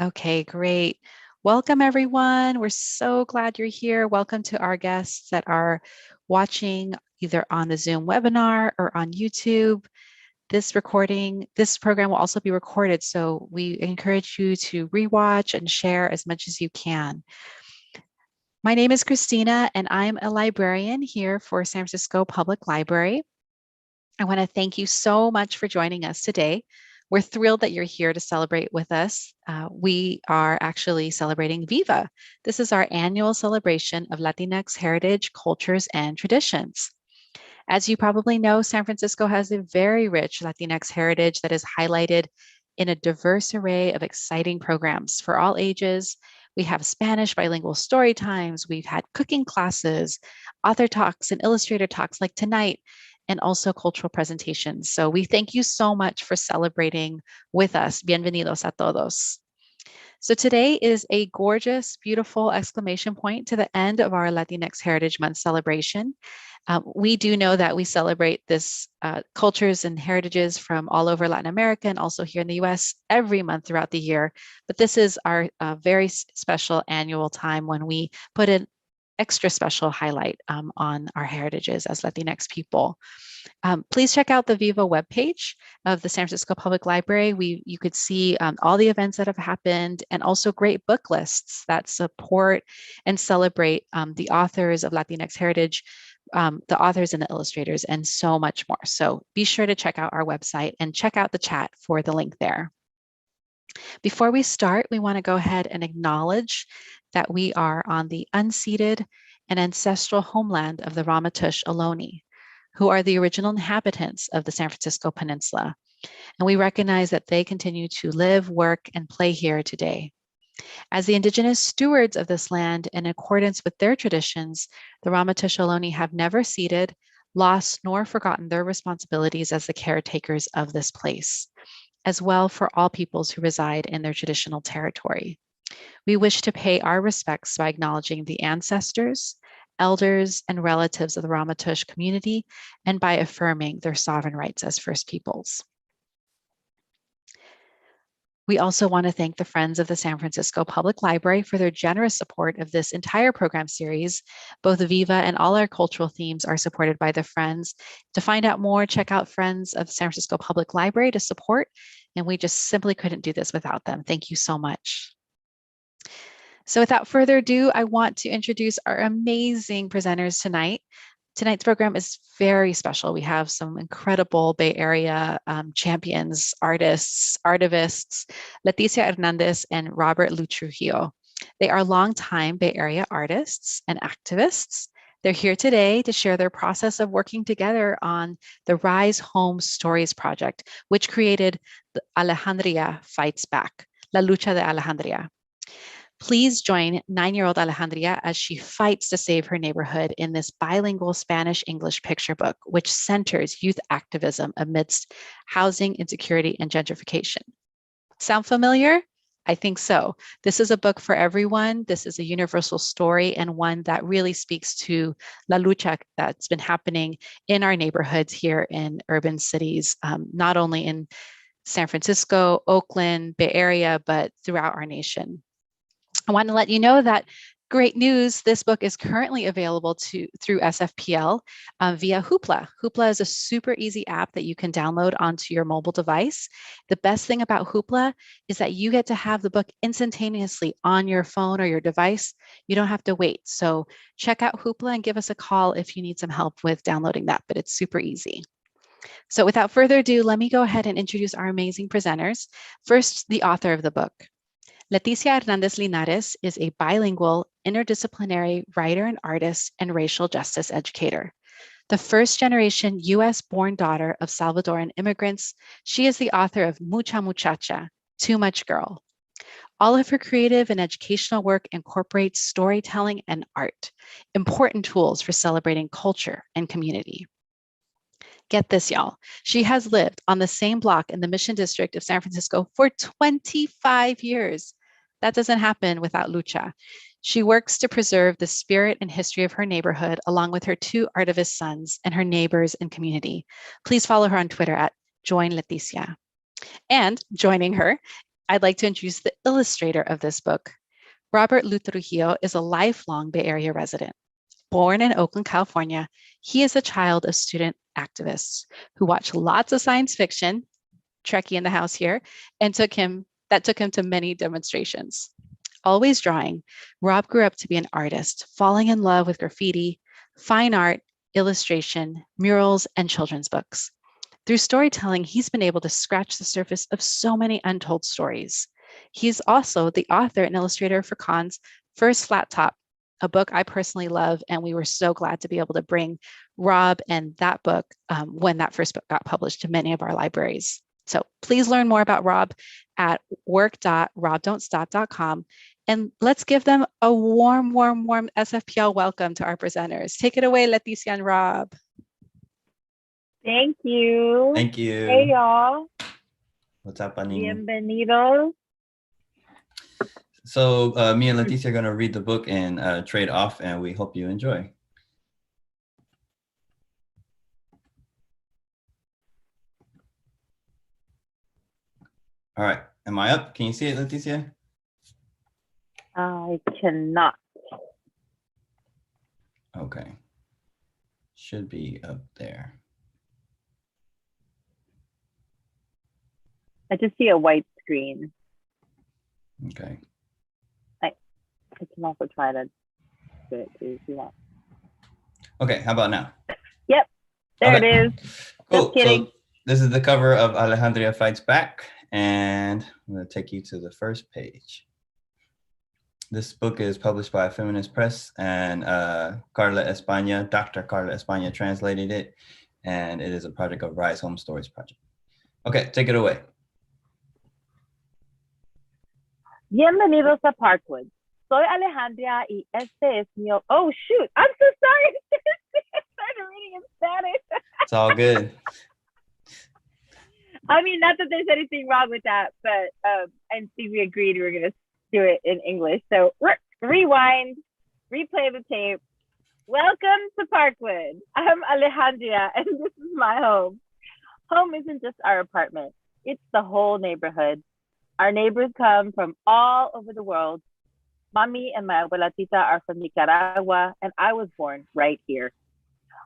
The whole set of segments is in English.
Okay, great. Welcome, everyone. We're so glad you're here. Welcome to our guests that are watching either on the Zoom webinar or on YouTube. This program will also be recorded, so we encourage you to rewatch and share as much as you can. My name is Christina, and I'm a librarian here for San Francisco Public Library. I want to thank you so much for joining us today. We're thrilled that you're here to celebrate with us. We are actually celebrating Viva. This is our annual celebration of Latinx heritage, cultures, and traditions. As you probably know, San Francisco has a very rich Latinx heritage that is highlighted in a diverse array of exciting programs for all ages. We have Spanish bilingual story times, we've had cooking classes, author talks, and illustrator talks like tonight, and also cultural presentations. So we thank you so much for celebrating with us. Bienvenidos a todos. So today is a gorgeous, beautiful exclamation point to the end of our Latinx Heritage Month celebration. We do know that we celebrate this cultures and heritages from all over Latin America and also here in the US every month throughout the year. But this is our very special annual time when we put an extra special highlight on our heritages as Latinx people. Please check out the Viva webpage of the San Francisco Public Library. You could see all the events that have happened and also great book lists that support and celebrate the authors of Latinx heritage, the authors and the illustrators, and so much more. So be sure to check out our website and check out the chat for the link there. Before we start, we want to go ahead and acknowledge that we are on the unceded and ancestral homeland of the Ramaytush Ohlone, who are the original inhabitants of the San Francisco Peninsula. And we recognize that they continue to live, work, and play here today. As the indigenous stewards of this land, in accordance with their traditions, the Ramaytush Ohlone have never ceded, lost, nor forgotten their responsibilities as the caretakers of this place, as well for all peoples who reside in their traditional territory. We wish to pay our respects by acknowledging the ancestors, elders, and relatives of the Ramaytush community, and by affirming their sovereign rights as First Peoples. We also want to thank the Friends of the San Francisco Public Library for their generous support of this entire program series. Both Viva and all our cultural themes are supported by the Friends. To find out more, check out Friends of the San Francisco Public Library to support, and we just simply couldn't do this without them. Thank you so much. So without further ado, I want to introduce our amazing presenters tonight. Tonight's program is very special. We have some incredible Bay Area champions, artists, artivists, Leticia Hernández and Robert Liu-Trujillo. They are longtime Bay Area artists and activists. They're here today to share their process of working together on the Rise Home Stories project, which created the Alejandria Fights Back, la lucha de Alejandria. Please join 9-year-old Alejandria as she fights to save her neighborhood in this bilingual Spanish-English picture book, which centers youth activism amidst housing insecurity and gentrification. Sound familiar? I think so. This is a book for everyone. This is a universal story and one that really speaks to la lucha that's been happening in our neighborhoods here in urban cities, not only in San Francisco, Oakland, Bay Area, but throughout our nation. I want to let you know that great news, this book is currently available through SFPL via Hoopla. Hoopla is a super easy app that you can download onto your mobile device. The best thing about Hoopla is that you get to have the book instantaneously on your phone or your device. You don't have to wait. So check out Hoopla and give us a call if you need some help with downloading that, but it's super easy. So without further ado, let me go ahead and introduce our amazing presenters. First, the author of the book. Leticia Hernández-Linares is a bilingual, interdisciplinary writer and artist and racial justice educator. The first-generation US-born daughter of Salvadoran immigrants, she is the author of Mucha Muchacha, Too Much Girl. All of her creative and educational work incorporates storytelling and art, important tools for celebrating culture and community. Get this, y'all. She has lived on the same block in the Mission District of San Francisco for 25 years. That doesn't happen without lucha. She works to preserve the spirit and history of her neighborhood along with her 2 artivist sons and her neighbors and community. Please follow her on Twitter at Join Leticia. And joining her, I'd like to introduce the illustrator of this book. Robert Liu-Trujillo is a lifelong Bay Area resident. Born in Oakland, California, he is a child of student activists who watch lots of science fiction, Trekkie in the house here, and took him to many demonstrations. Always drawing, Rob grew up to be an artist, falling in love with graffiti, fine art, illustration, murals, and children's books. Through storytelling, he's been able to scratch the surface of so many untold stories. He's also the author and illustrator for Khan's First Flat Top, a book I personally love, and we were so glad to be able to bring Rob and that book when that first book got published to many of our libraries. So please learn more about Rob at work.robdon'tstop.com. And let's give them a warm SFPL welcome to our presenters. Take it away, Leticia and Rob. Thank you. Thank you. Hey, y'all. What's happening? Bienvenidos. So me and Leticia are going to read the book and trade off, and we hope you enjoy. All right. Am I up? Can you see it, Leticia? I cannot. Okay. Should be up there. I just see a white screen. Okay. I can also try to do it too if you want. Okay. How about now? Yep. There Okay. it is. Cool. Just kidding. So this is the cover of Alejandria Fights Back, and I'm going to take you to the first page. This book is published by Feminist Press, and Carla España, Dr. Carla España translated it, and it is a project of Rise Home Stories Project. Okay, take it away. Bienvenidos a Parkwood. Soy Alejandria y este es mi... Oh, shoot. I'm so sorry. I started reading in Spanish. It's all good. I mean, not that there's anything wrong with that, but and Steve, we agreed we were going to do it in English. So rewind, replay the tape. Welcome to Parkwood. I'm Alejandria, and this is my home. Home isn't just our apartment. It's the whole neighborhood. Our neighbors come from all over the world. Mommy and my abuelita are from Nicaragua, and I was born right here.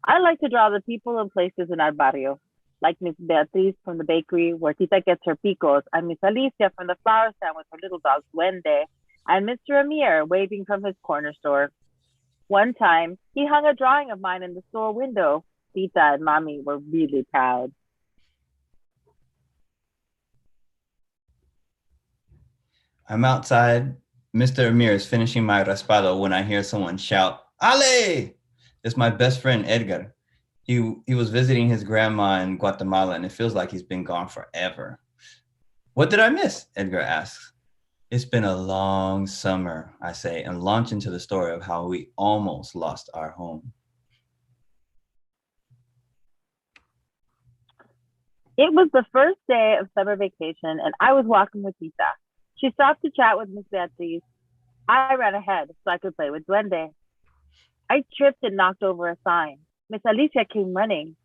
I like to draw the people and places in our barrio, like Miss Beatriz from the bakery where Tita gets her picos, and Miss Alicia from the flower stand with her little dog Duende, and Mr. Amir waving from his corner store. One time, he hung a drawing of mine in the store window. Tita and Mommy were really proud. I'm outside. Mr. Amir is finishing my raspado when I hear someone shout, Ale! It's my best friend, Edgar. He was visiting his grandma in Guatemala, and it feels like he's been gone forever. What did I miss? Edgar asks. It's been a long summer, I say, and launch into the story of how we almost lost our home. It was the first day of summer vacation, and I was walking with Tita. She stopped to chat with Miss Beatriz. I ran ahead so I could play with Duende. I tripped and knocked over a sign. Miss Alicia came running.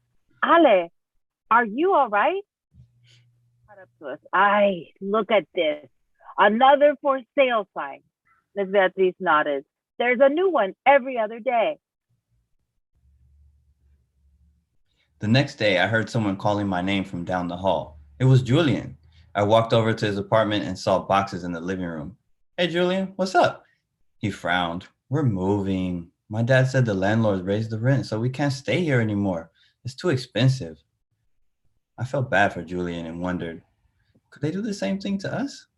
Ale, are you all right? Cut up to us. Ay, look at this. Another for sale sign. Miss Beatriz nodded. There's a new one every other day. The next day, I heard someone calling my name from down the hall. It was Julian. I walked over to his apartment and saw boxes in the living room. Hey, Julian, what's up? He frowned. We're moving. My dad said the landlord raised the rent, so we can't stay here anymore. It's too expensive. I felt bad for Julian and wondered, could they do the same thing to us?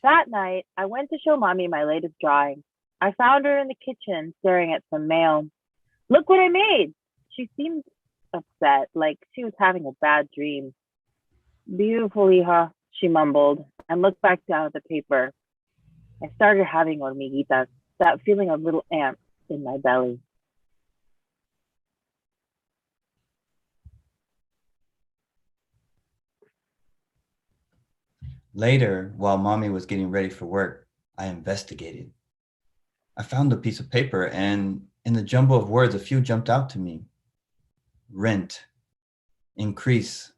That night, I went to show Mommy my latest drawing. I found her in the kitchen staring at some mail. Look what I made. She seemed upset, like she was having a bad dream. Beautiful, hija, she mumbled, and looked back down at the paper. I started having hormiguitas, that feeling of little ants in my belly. Later, while Mommy was getting ready for work, I investigated. I found a piece of paper, and in the jumble of words, a few jumped out to me. Rent, increase,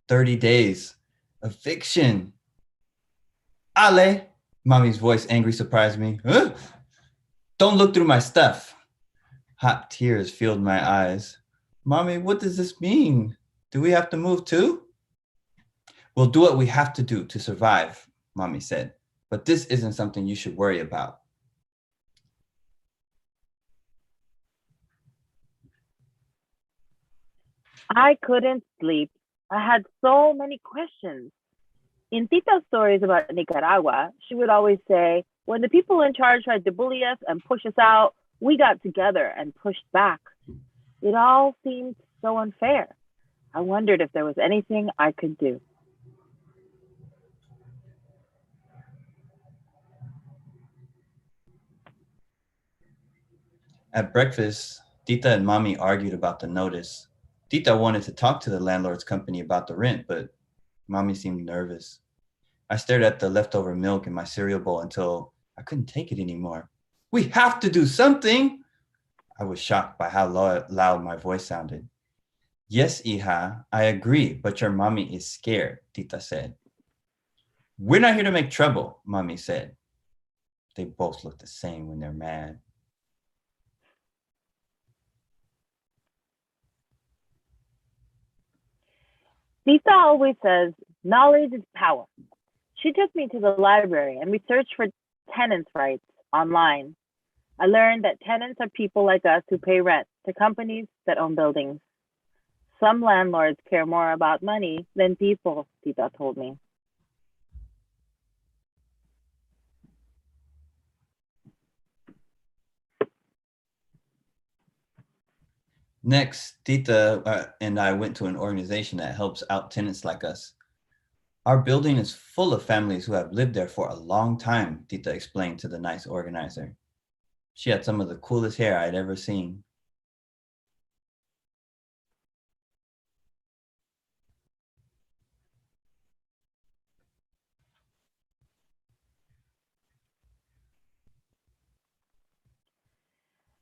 30 days. Eviction. Ale, mommy's voice angry surprised me. Huh? Don't look through my stuff. Hot tears filled my eyes. Mommy, what does this mean? Do we have to move too? We'll do what we have to do to survive, Mommy said. But this isn't something you should worry about. I couldn't sleep. I had so many questions. In Tita's stories about Nicaragua, she would always say, when the people in charge tried to bully us and push us out, we got together and pushed back. It all seemed so unfair. I wondered if there was anything I could do. At breakfast, Tita and Mommy argued about the notice. Tita wanted to talk to the landlord's company about the rent, but Mommy seemed nervous. I stared at the leftover milk in my cereal bowl until I couldn't take it anymore. We have to do something! I was shocked by how loud my voice sounded. Yes, hija, I agree, but your mommy is scared, Tita said. We're not here to make trouble, Mommy said. They both look the same when they're mad. Tita always says, knowledge is power. She took me to the library and we searched for tenants' rights online. I learned that tenants are people like us who pay rent to companies that own buildings. Some landlords care more about money than people, Tita told me. Next, Tita and I went to an organization that helps out tenants like us. Our building is full of families who have lived there for a long time, Tita explained to the nice organizer. She had some of the coolest hair I'd ever seen.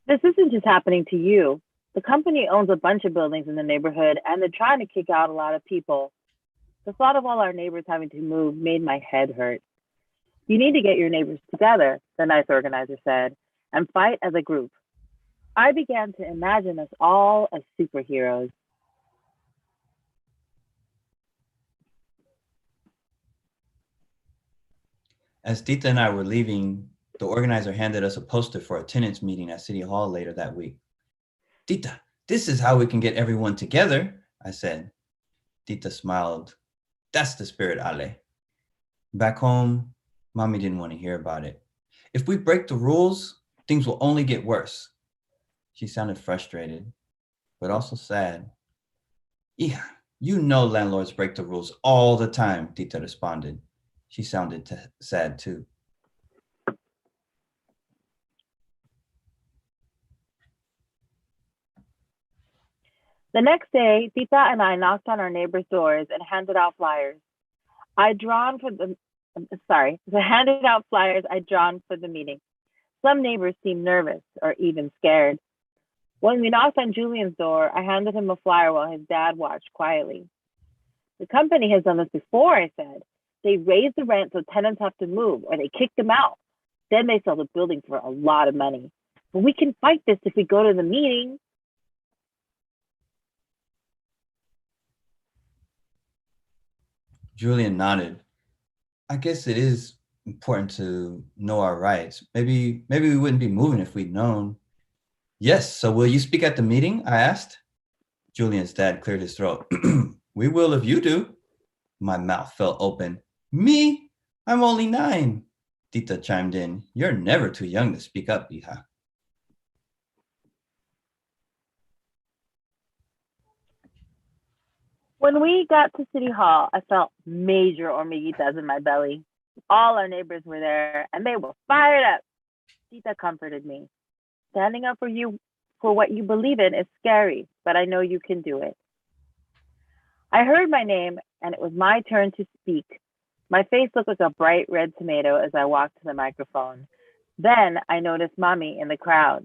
This isn't just happening to you. The company owns a bunch of buildings in the neighborhood and they're trying to kick out a lot of people. The thought of all our neighbors having to move made my head hurt. You need to get your neighbors together, the nice organizer said, and fight as a group. I began to imagine us all as superheroes. As Tita and I were leaving, the organizer handed us a poster for a tenants meeting at City Hall later that week. Tita, this is how we can get everyone together, I said. Tita smiled. That's the spirit, Ale. Back home, Mommy didn't want to hear about it. If we break the rules, things will only get worse. She sounded frustrated, but also sad. Yeah, you know landlords break the rules all the time, Tita responded. She sounded sad too. The next day, Tita and I knocked on our neighbors' doors and handed out flyers. Handed out flyers I'd drawn for the meeting. Some neighbors seemed nervous or even scared. When we knocked on Julian's door, I handed him a flyer while his dad watched quietly. The company has done this before, I said. They raise the rent so tenants have to move or they kick them out. Then they sell the building for a lot of money. But we can fight this if we go to the meeting. Julian nodded. I guess it is important to know our rights. Maybe we wouldn't be moving if we'd known. Yes, so will you speak at the meeting? I asked. Julian's dad cleared his throat. We will if you do. My mouth fell open. Me? I'm only 9. Tita chimed in. You're never too young to speak up, hija. When we got to City Hall, I felt major hormiguitas in my belly. All our neighbors were there and they were fired up. Tita comforted me. Standing up for what you believe in is scary, but I know you can do it. I heard my name and it was my turn to speak. My face looked like a bright red tomato as I walked to the microphone. Then I noticed Mommy in the crowd.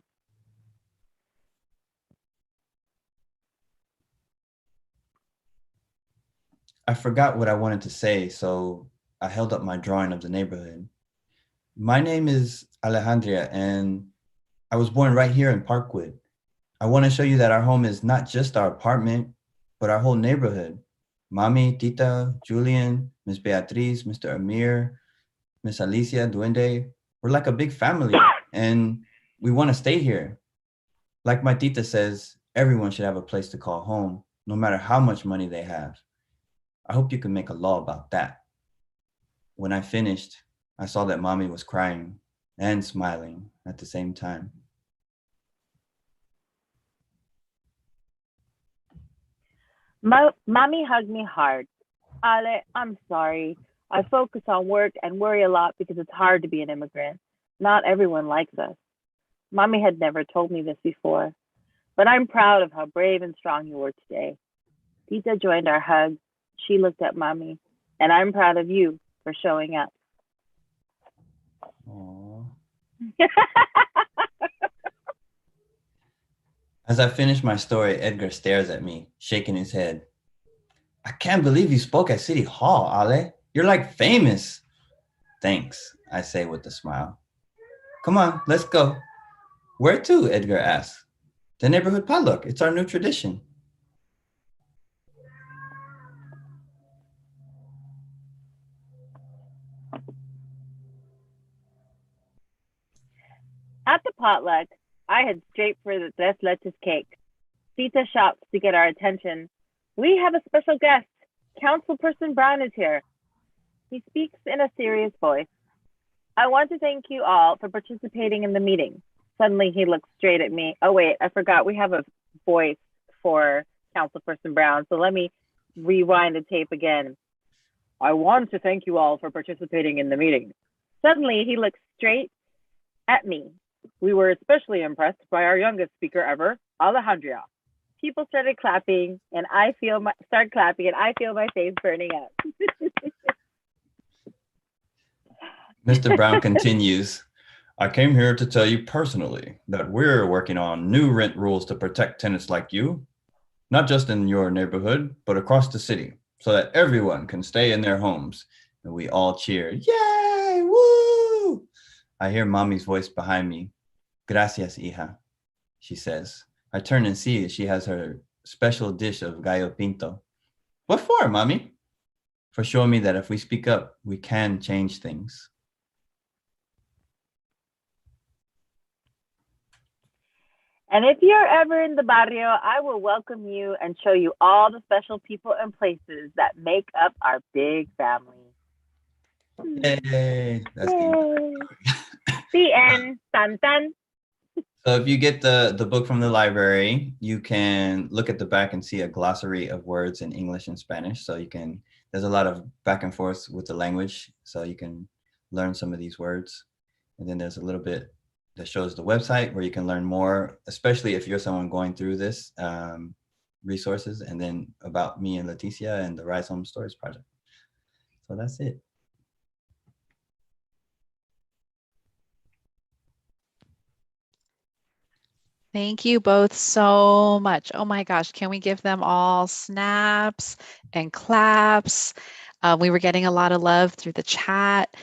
I forgot what I wanted to say, so I held up my drawing of the neighborhood. My name is Alejandria, and I was born right here in Parkwood. I want to show you that our home is not just our apartment, but our whole neighborhood. Mami, Tita, Julian, Miss Beatriz, Mr. Amir, Miss Alicia, Duende, we're like a big family, and we want to stay here. Like my Tita says, everyone should have a place to call home, no matter how much money they have. I hope you can make a law about that. When I finished, I saw that Mommy was crying and smiling at the same time. Mommy hugged me hard. Ale, I'm sorry. I focus on work and worry a lot because it's hard to be an immigrant. Not everyone likes us. Mommy had never told me this before, but I'm proud of how brave and strong you were today. Tita joined our hug. She looked at Mommy, and I'm proud of you for showing up. Aww. As I finish my story, Edgar stares at me, shaking his head. I can't believe you spoke at City Hall, Ale. You're like famous. Thanks, I say with a smile. Come on, let's go. Where to? Edgar asks. The neighborhood potluck. It's our new tradition. At the potluck, I head straight for the tres leches cake. Tita shouts to get our attention. We have a special guest. Councilperson Brown is here. He speaks in a serious voice. I want to thank you all for participating in the meeting. Suddenly he looks straight at me. Oh wait, I forgot we have a voice for Councilperson Brown. So let me rewind the tape again. I want to thank you all for participating in the meeting. Suddenly he looks straight at me. We were especially impressed by our youngest speaker ever, Alejandria. People started clapping, and I feel my face burning up. Mr. Brown continues. I came here to tell you personally that we're working on new rent rules to protect tenants like you, not just in your neighborhood, but across the city, so that everyone can stay in their homes. And we all cheer, yay, woo! I hear Mommy's voice behind me. Gracias, hija, she says. I turn and see she has her special dish of gallo pinto. What for, Mommy? For showing me that if we speak up, we can change things. And if you're ever in the barrio, I will welcome you and show you all the special people and places that make up our big family. Yay! That's the end. Dun, dun. So if you get the book from the library, you can look at the back and see a glossary of words in English and Spanish. So there's a lot of back and forth with the language, so you can learn some of these words. And then there's a little bit that shows the website where you can learn more, especially if you're someone going through this, resources, and then about me and Leticia and the Rise Home Stories Project. So that's it. Thank you both so much. Oh my gosh, can we give them all snaps and claps? We were getting a lot of love through the chat.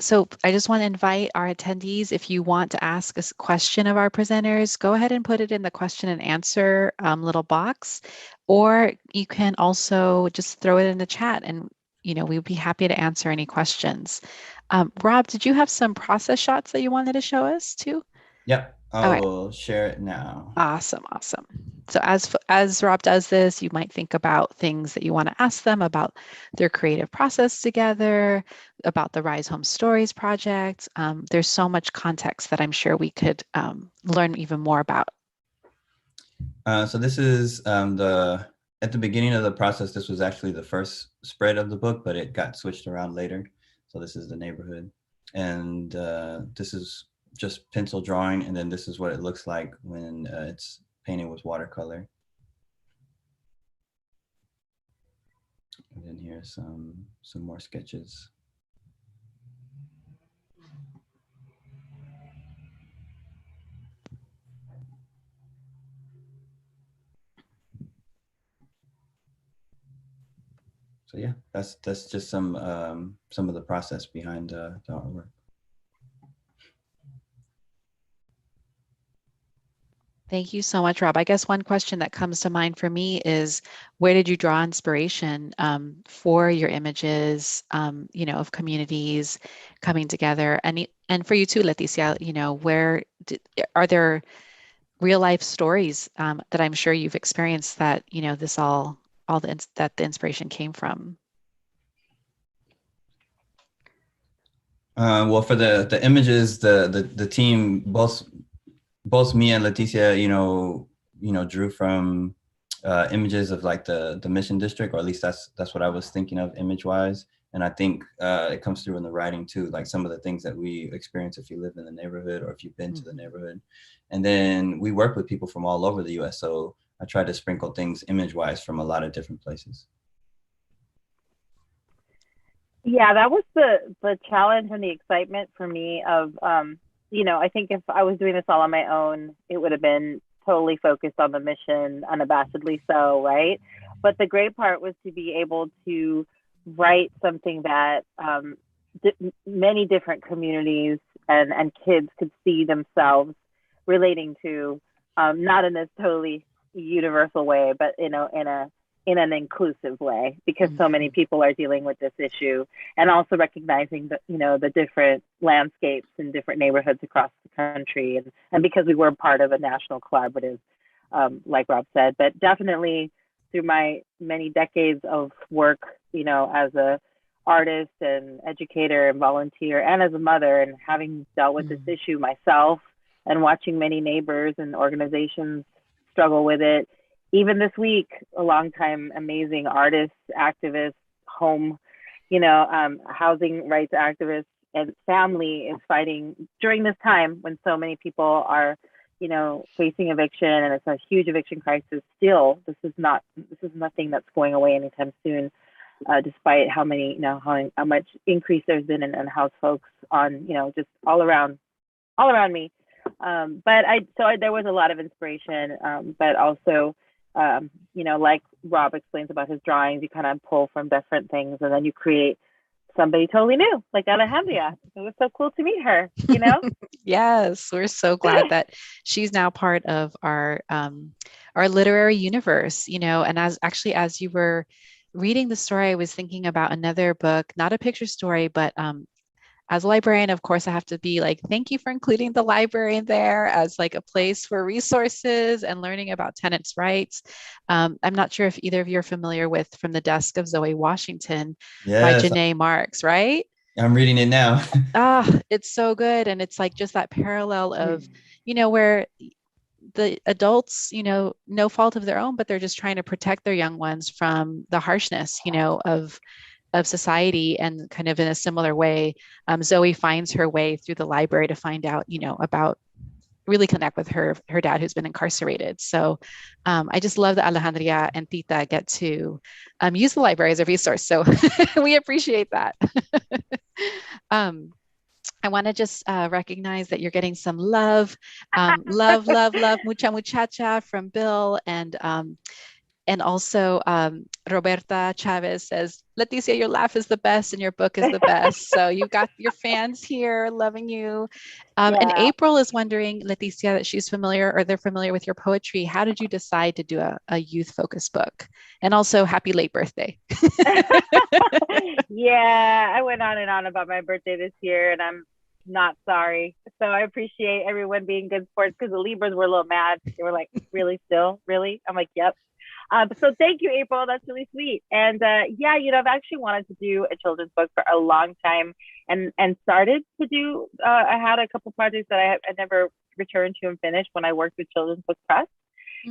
So I just want to invite our attendees, if you want to ask a question of our presenters, go ahead and put it in the question and answer little box, or you can also just throw it in the chat and we'd be happy to answer any questions. Rob, did you have some process shots that you wanted to show us too? Yep. I will share it now. Awesome. So as Rob does this, you might think about things that you want to ask them about their creative process together, about the Rise Home Stories project. There's so much context that I'm sure we could learn even more about. So this is at the beginning of the process, this was actually the first spread of the book, but it got switched around later. So this is the neighborhood. And this is just pencil drawing, and then this is what it looks like when it's painted with watercolor. And then here's some more sketches. So yeah, that's just some of the process behind the artwork. Thank you so much, Rob. I guess one question that comes to mind for me is, where did you draw inspiration for your images, of communities coming together? And for you too, Leticia, are there real life stories that I'm sure you've experienced that, that the inspiration came from? Well, for the images, the team, both me and Leticia, drew from images of like the Mission District, or at least that's what I was thinking of image wise. And I think it comes through in the writing too, like some of the things that we experience if you live in the neighborhood or if you've been to the neighborhood. And then we work with people from all over the US. So I try to sprinkle things image wise from a lot of different places. Yeah, that was the challenge and the excitement for me of, I think if I was doing this all on my own, it would have been totally focused on the mission, unabashedly so, right? But the great part was to be able to write something that many different communities and kids could see themselves relating to, not in this totally universal way, but in an inclusive way, because so many people are dealing with this issue, and also recognizing that, the different landscapes in different neighborhoods across the country, and because we were part of a national collaborative, like Rob said. But definitely through my many decades of work, as a artist and educator and volunteer, and as a mother, and having dealt with this issue myself, and watching many neighbors and organizations struggle with it. Even this week, a longtime amazing artist, activist, housing rights activist, and family is fighting during this time when so many people are, facing eviction, and it's a huge eviction crisis. Still, this is nothing that's going away anytime soon, despite how much increase there's been in house folks on, just all around me. But there was a lot of inspiration, but also, like Rob explains about his drawings, you kind of pull from different things, and then you create somebody totally new, like Alejandria. It was so cool to meet her, Yes, we're so glad that she's now part of our literary universe, and as you were reading the story, I was thinking about another book, not a picture story, but as a librarian, of course, I have to be like, thank you for including the library in there as like a place for resources and learning about tenants' rights. I'm not sure if either of you are familiar with From the Desk of Zoe Washington by Yes, Janae Marks, right? I'm reading it now. It's so good. And it's like just that parallel of, where the adults, no fault of their own, but they're just trying to protect their young ones from the harshness, of society. And kind of in a similar way, Zoe finds her way through the library to find out, about really connect with her dad who's been incarcerated. So I just love that Alejandria and Tita get to use the library as a resource. So we appreciate that. I want to just recognize that you're getting some love, love, mucha muchacha from Bill, and also Roberta Chavez says, Leticia, your laugh is the best and your book is the best. So you've got your fans here loving you. And April is wondering, Leticia, that she's familiar, or they're familiar with your poetry. How did you decide to do a youth focused book? And also happy late birthday. Yeah, I went on and on about my birthday this year, and I'm not sorry. So I appreciate everyone being good sports, because the Libras were a little mad. They were like, really, still? Really? I'm like, yep. So thank you, April. That's really sweet. And I've actually wanted to do a children's book for a long time, and started to do. I had a couple projects that I never returned to and finished when I worked with Children's Book Press.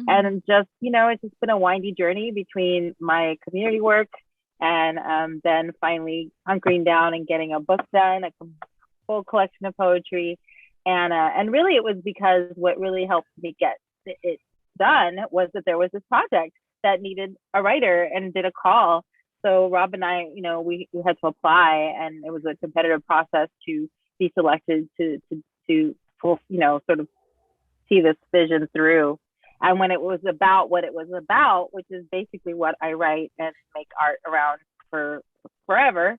And just, it's just been a windy journey between my community work and then finally hunkering down and getting a book done, a full collection of poetry. And really it was because what really helped me get it done was that there was this project that needed a writer and did a call. So Rob and I, we had to apply, and it was a competitive process to be selected to full, sort of see this vision through. And when it was about what it was about, which is basically what I write and make art around, for forever,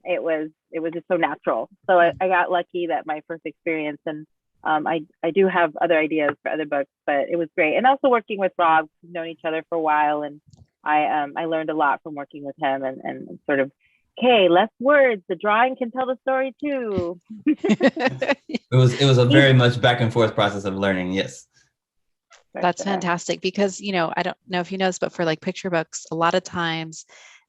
it was just so natural. So I got lucky that my first experience, and I do have other ideas for other books, but it was great. And also working with Rob, we've known each other for a while, and I learned a lot from working with him, and sort of, okay, less words, the drawing can tell the story too. It was a very much back and forth process of learning. Yes. That's fantastic, because, I don't know if you know this, but for like picture books, a lot of times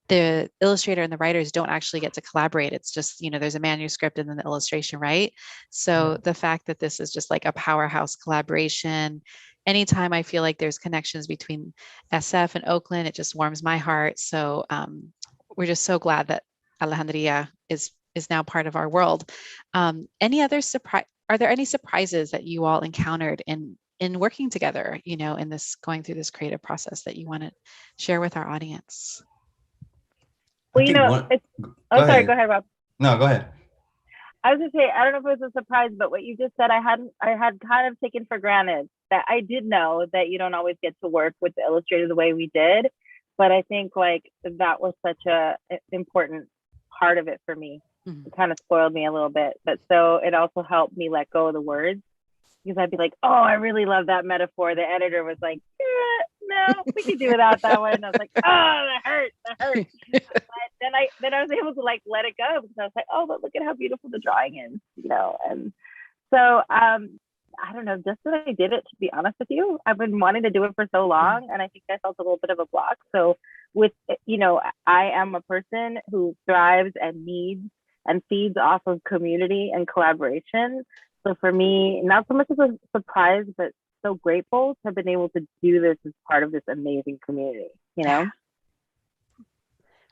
the illustrator and the writers don't actually get to collaborate. It's just, there's a manuscript and then the illustration, right? So the fact that this is just like a powerhouse collaboration, anytime I feel like there's connections between SF and Oakland, it just warms my heart. So we're just so glad that Alejandria is now part of our world. Any other surprise? Are there any surprises that you all encountered in working together, in this, going through this creative process that you want to share with our audience? Well, sorry, go ahead, Rob. No, go ahead. I was gonna say, I don't know if it was a surprise, but what you just said, I had kind of taken for granted. That I did know that you don't always get to work with the illustrator the way we did, but I think like that was such a important part of it for me. Mm-hmm. It kind of spoiled me a little bit, but so it also helped me let go of the words, because I'd be like, oh, I really love that metaphor. The editor was like, no, we could do without that one. And I was like, oh, that hurts. But then I was able to like let it go, because I was like, oh, but look at how beautiful the drawing is, And so I don't know, just that I did it, to be honest with you. I've been wanting to do it for so long, and I think I felt a little bit of a block. So with, I am a person who thrives and needs and feeds off of community and collaboration. So for me, not so much of a surprise, but so grateful to have been able to do this as part of this amazing community, Yeah,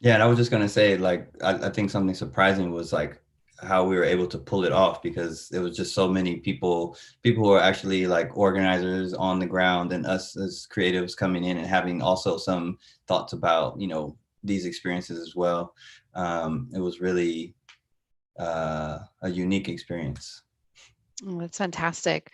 and I was just gonna say, like, I think something surprising was like how we were able to pull it off, because it was just so many people who are actually like organizers on the ground, and us as creatives coming in and having also some thoughts about, these experiences as well. It was really a unique experience. Oh, that's fantastic.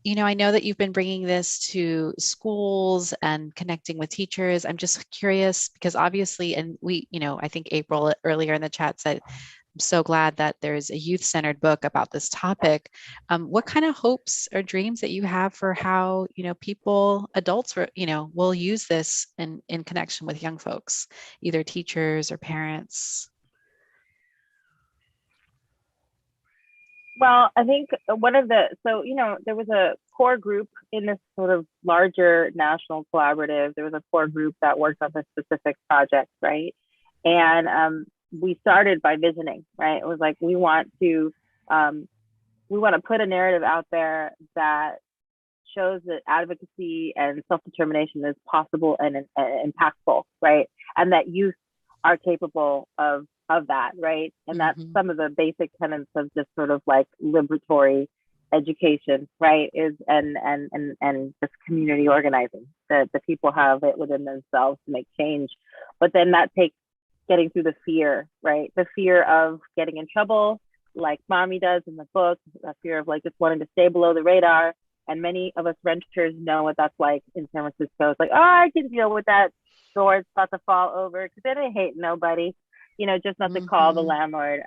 I know that you've been bringing this to schools and connecting with teachers. I'm just curious, because obviously, and we, I think April earlier in the chat said, I'm so glad that there's a youth-centered book about this topic. What kind of hopes or dreams that you have for how, people, adults, will use this in connection with young folks, either teachers or parents? Well, I think there was a core group in this sort of larger national collaborative. There was a core group that worked on this specific project, right? And we started by visioning, right? It was like, we want to put a narrative out there that shows that advocacy and self-determination is possible and impactful, right? And that youth are capable of that, right? And that's some of the basic tenets of just sort of like liberatory education, right? Is and just community organizing, that the people have it within themselves to make change. But then that takes getting through the fear, right? The fear of getting in trouble, like Mommy does in the book, the fear of like just wanting to stay below the radar. And many of us renters know what that's like in San Francisco. It's like, oh, I can deal with that. Doors about to fall over, because they didn't hate nobody, just not to call the landlord,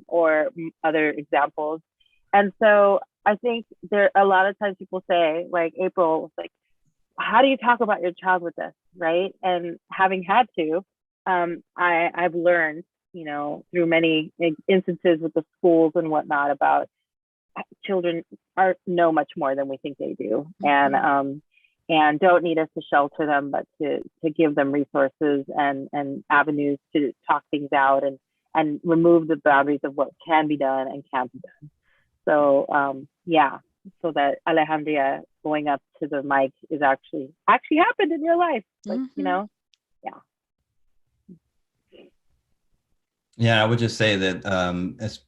or other examples. And so I think there a lot of times people say, like April was like, how do you talk about your child with this, right? And having had to, I've learned, through many instances with the schools and whatnot, about children know much more than we think they do, and don't need us to shelter them, but to give them resources and avenues to talk things out and remove the boundaries of what can be done and can't be done. So so that Alejandria going up to the mic is actually happened in your life, like Yeah, I would just say that,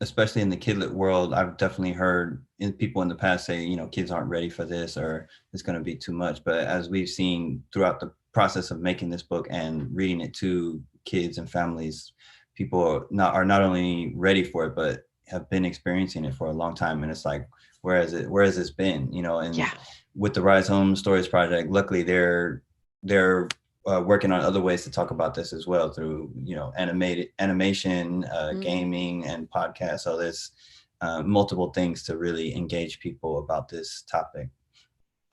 especially in the kidlit world, I've definitely heard people in the past say, kids aren't ready for this, or it's going to be too much. But as we've seen throughout the process of making this book and reading it to kids and families, people are not only ready for it, but have been experiencing it for a long time. And it's like, where has this been? And with the Rise Home Stories Project, luckily they're working on other ways to talk about this as well through, animation, gaming, and podcasts. So there's multiple things to really engage people about this topic.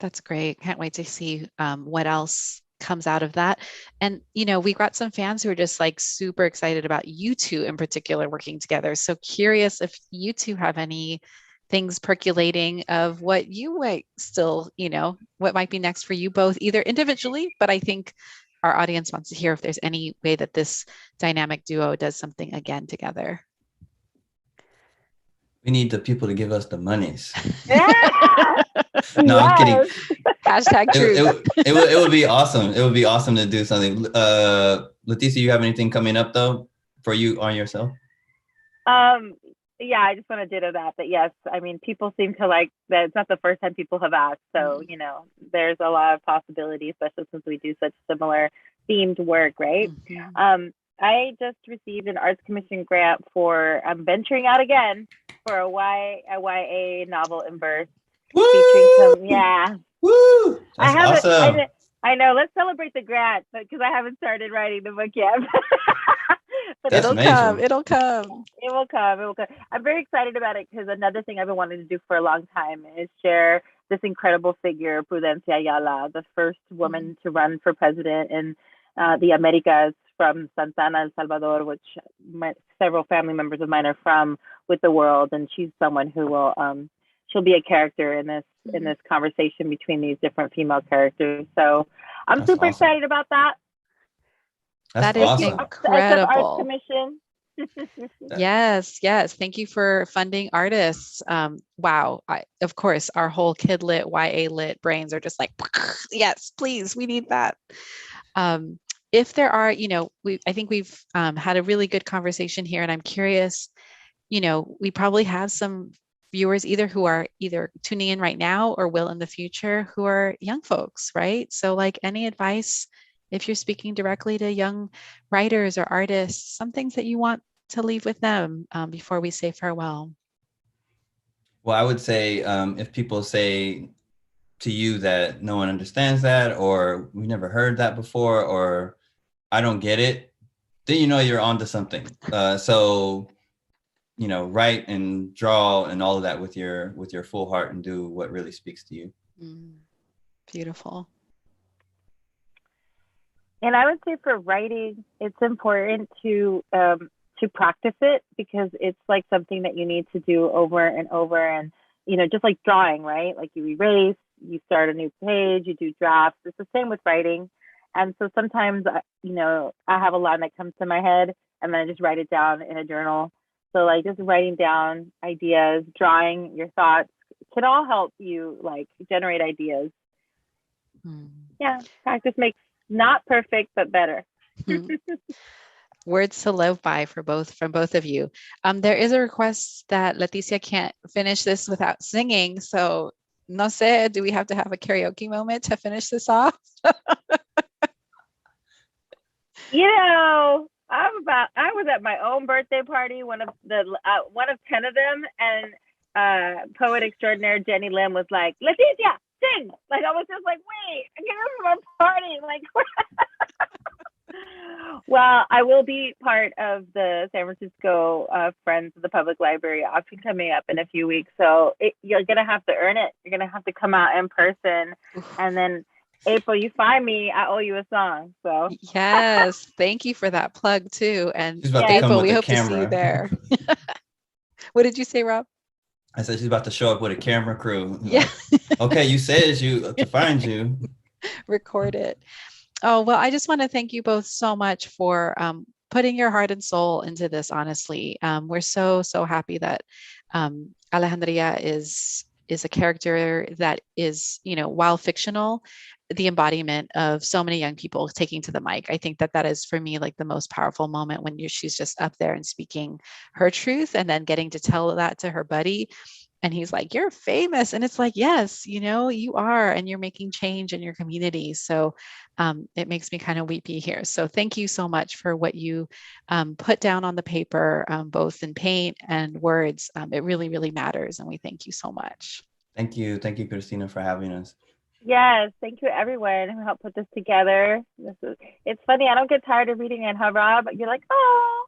That's great. Can't wait to see what else comes out of that. And, we got some fans who are just like super excited about you two in particular working together. So curious if you two have any things percolating of what you might still, what might be next for you both, either individually, but I think our audience wants to hear if there's any way that this dynamic duo does something again together. We need the people to give us the monies. Yeah! No, I'm kidding. Hashtag truth. It would be awesome. It would be awesome to do something. Leticia, you have anything coming up though for you on yourself? Yeah, I just want to ditto that. But yes, I mean, people seem to like that. It's not the first time people have asked. So, there's a lot of possibilities, especially since we do such similar themed work, right? Mm-hmm. I just received an Arts Commission grant for venturing out again for a YA novel in verse. Woo! Featuring some, yeah. Woo! That's awesome. I know. Let's celebrate the grant because I haven't started writing the book yet. But it'll come. It will come. I'm very excited about it because another thing I've been wanting to do for a long time is share this incredible figure, Prudencia Ayala, the first woman to run for president in the Americas from Santana, El Salvador, which several family members of mine are from, with the world. And she's someone who will, she'll be a character in this conversation between these different female characters. So I'm super excited about that. That is awesome. Incredible. Yes. Thank you for funding artists. Wow. Of course, our whole kid lit, YA lit brains are just like, yes, please, we need that. If there are, I think we've had a really good conversation here, and I'm curious, we probably have some viewers who are either tuning in right now or will in the future who are young folks, right? So like any advice, if you're speaking directly to young writers or artists, some things that you want to leave with them before we say farewell. Well, I would say if people say to you that no one understands that, or we never heard that before, or I don't get it, then you're onto something. So write and draw and all of that with your full heart and do what really speaks to you. Beautiful. And I would say for writing, it's important to practice it because it's like something that you need to do over and over. And, just like drawing, right? Like you erase, you start a new page, you do drafts. It's the same with writing. And so sometimes, I have a line that comes to my head and then I just write it down in a journal. So like just writing down ideas, drawing your thoughts can all help you like generate ideas. Yeah, practice makes not perfect, but better. Words to live by from both of you. There is a request that Leticia can't finish this without singing. So no sé, do we have to have a karaoke moment to finish this off? I was at my own birthday party, one of 10 of them, and poet extraordinaire Jenny Lim was like, Leticia, sing! Like I was just like, wait, I can't remember my party. Like, well, I will be part of the San Francisco Friends of the Public Library auction coming up in a few weeks. So you're gonna have to earn it. You're gonna have to come out in person, and then April, you find me, I owe you a song. So yes, thank you for that plug too. And April, we hope to see you there. What did you say, Rob? I said she's about to show up with a camera crew. Yeah. Like, okay, you said to find you. Record it. Oh, well, I just want to thank you both so much for putting your heart and soul into this, honestly. We're so happy that Alejandria is a character that is, while fictional, the embodiment of so many young people taking to the mic. I think that is for me like the most powerful moment when she's just up there and speaking her truth and then getting to tell that to her buddy. And he's like, you're famous. And it's like, yes, you are, and you're making change in your community. So it makes me kind of weepy here. So thank you so much for what you put down on the paper, both in paint and words. It really, really matters. And we thank you so much. Thank you. Thank you, Christina, for having us. Yes, thank you everyone who helped put this together. It's funny, I don't get tired of reading it, huh, Rob? You're like, oh.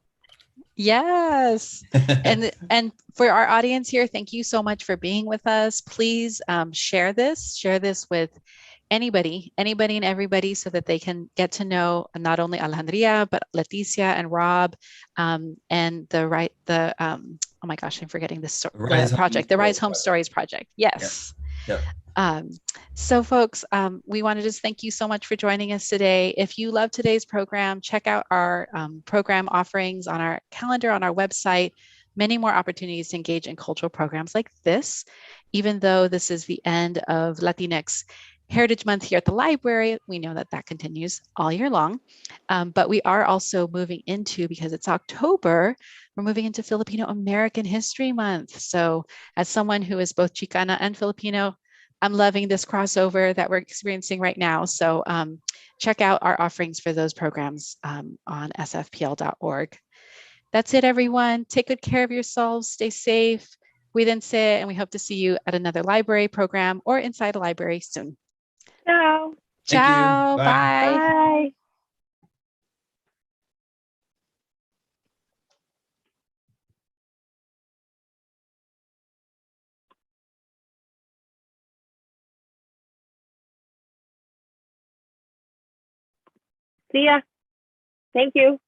Yes. And for our audience here, thank you so much for being with us. Please share this with anybody and everybody so that they can get to know not only Alejandria, but Leticia and Rob and oh my gosh, I'm forgetting the project, the Rise Home Stories project. Yes. Yep. So folks, we want to just thank you so much for joining us today. If you love today's program, check out our program offerings on our calendar, on our website, many more opportunities to engage in cultural programs like this. Even though this is the end of Latinx Heritage Month here at the library, we know that that continues all year long. But we are also moving into, because it's October, we're moving into Filipino American History Month. So as someone who is both Chicana and Filipino, I'm loving this crossover that we're experiencing right now. So check out our offerings for those programs on sfpl.org. That's it, everyone. Take good care of yourselves. Stay safe. Cuídense, and we hope to see you at another library program or inside a library soon. Ciao. Thank Ciao. you. Bye. Bye. Bye. See ya. Thank you.